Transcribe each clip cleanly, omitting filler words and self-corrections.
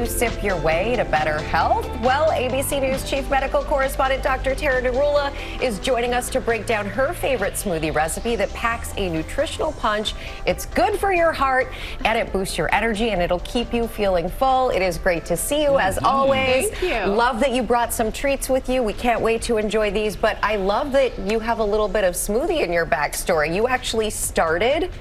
you sip your way to better health? Well, ABC News Chief Medical Correspondent Dr. Narula is joining us to break down her favorite smoothie recipe that packs a nutritional punch. It's good for your heart, and it boosts your energy, and it'll keep you feeling full. It is great to see you, as always. Thank you. Love that you brought some treats with you. We can't wait to enjoy these, but I love that you have a little bit of smoothie in your backstory. You actually started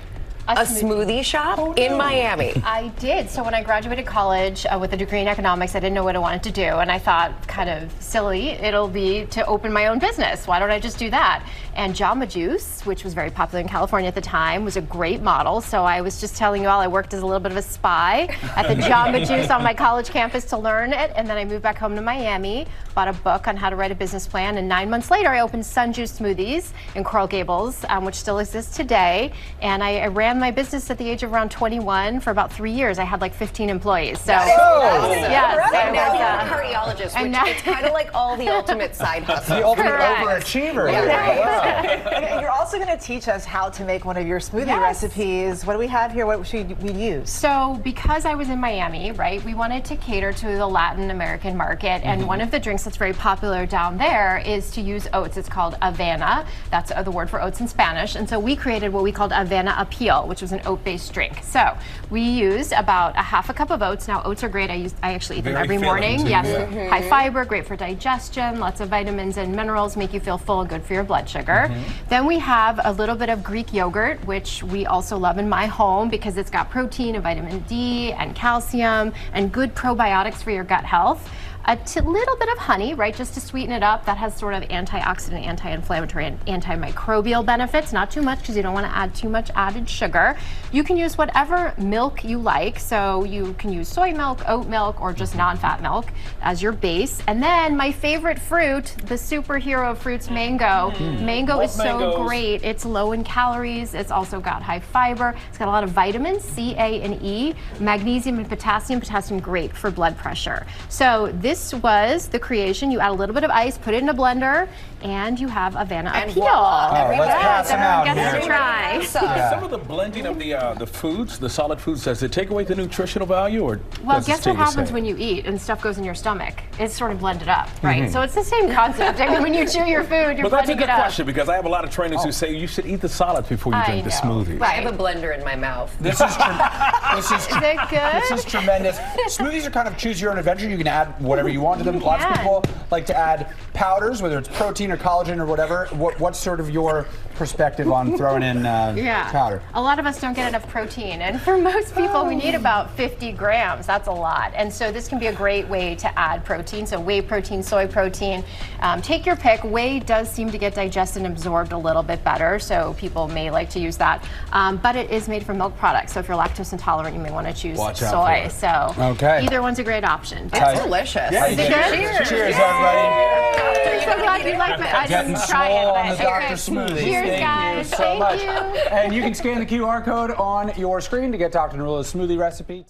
a smoothie shop in Miami. I did. So when I graduated college with a degree in economics, I didn't know what I wanted to do. And I thought, kind of silly, it'll be to open my own business. Why don't I just do that? And Jamba Juice, which was very popular in California at the time, was a great model. So I was just telling you all, I worked as a little bit of a spy at the Jamba Juice on my college campus to learn it. And then I moved back home to Miami, bought a book on how to write a business plan. And 9 months later, I opened Sun Juice Smoothies in Coral Gables, which still exists today. And I ran my business at the age of around 21 for about 3 years. I had like 15 employees. So yeah, and now you're a cardiologist, which it's kind of like all the ultimate side hustle. The ultimate overachiever. And you're also going to teach us how to make one of your smoothie recipes. What do we have here? What should we use? So because I was in Miami, right, we wanted to cater to the Latin American market, and one of the drinks that's very popular down there is to use oats. It's called Avena. That's the word for oats in Spanish. And so we created what we called Avena Appeal, which was an oat-based drink. So we used about a half a cup of oats. Now oats are great. I actually eat them every morning. Too, yes, high fiber, great for digestion, lots of vitamins and minerals, make you feel full, good for your blood sugar. Then we have a little bit of Greek yogurt, which we also love in my home because it's got protein and vitamin D and calcium and good probiotics for your gut health. A little bit of honey, right, just to sweeten it up. That has sort of antioxidant, anti-inflammatory, and antimicrobial benefits. Not too much because you don't want to add too much added sugar. You can use whatever milk you like. So you can use soy milk, oat milk, or just non-fat milk as your base. And then my favorite fruit, the superhero of fruits, mango. Mango is so great. It's low in calories. It's also got high fiber. It's got a lot of vitamins, C, A, and E, magnesium and potassium. Potassium, great for blood pressure. So this was the creation. You add a little bit of ice, put it in a blender, and you have Avena Appeal. Let's pass them out here. Try. Some of the blending of the foods, the solid foods, does it take away the nutritional value, or well, does it guess stay what the happens same? when you eat and stuff goes in your stomach? It's sort of blended up, right? So it's the same concept. I mean, when you chew your food, you're But that's a blending good it up. question, because I have a lot of trainers who say you should eat the solids before you drink the smoothie. I have a blender in my mouth. This is Is it good? This is tremendous. Smoothies are kind of choose your own adventure. You can add whatever you want to them. Lots of people like to add powders, whether it's protein or collagen or whatever. What's sort of your perspective on throwing in powder? A lot of us don't get enough protein, and for most people we need about 50 grams. That's a lot, and so this can be a great way to add protein. So whey protein, soy protein, take your pick. Whey does seem to get digested and absorbed a little bit better, so people may like to use that, but it is made from milk products, so if you're lactose intolerant you may want to choose soy. So either one's a great option. It's delicious. Yeah, Is it good? Cheers, everybody. I'm so glad you like it. I Getting didn't try it, swole but on the Dr. Smoothie. Cheers, Thank guys. you so much. Thank you. And you can scan the QR code on your screen to get Dr. Narula's smoothie recipe.